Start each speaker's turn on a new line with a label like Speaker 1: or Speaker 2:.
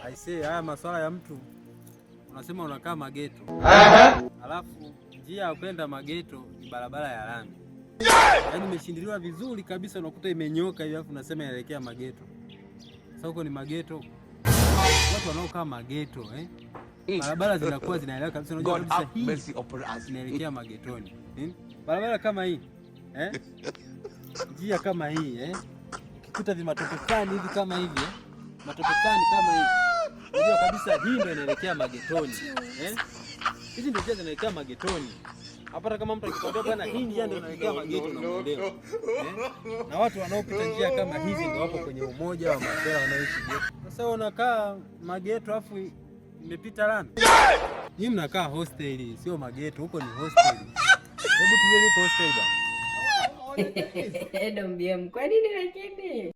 Speaker 1: Aisee, haya masuala ya mtu unasema unakaa mageto. Alafu njia ya kwenda mageto ni barabara ya lami. Yaani imeshindiliwa vizuri kabisa, unakuta imenyoka hivi alafu unasema inaelekea mageto. Sasa huko ni mageto. Watu wanaokaa mageto barabara zinakuwa zinaelekea kabisa, unajua kabisa hii inaelekea magetoni. Barabara kama hii njia kama hii ukikuta vimatopekani hivi kama hivi matopekani kama hivi, unajua kabisa hii ndio inaelekea magetoni. Hizi ndio njia zinaelekea magetoni. Hapana kama mtu akikwambia bwana hii njia ndio inaelekea mageto unamuelewa. Na watu wanaopita njia kama hizi ndio wapo kwenye umoja wa masela wanaoishi geto. Sasa unakaa mageto afu imepita lami. Nyinyi mnakaa hostel, sio mageto, huko ni hostel. Hebu tulie hostel bwana.
Speaker 2: Edo mbiem, kwa nini lakini?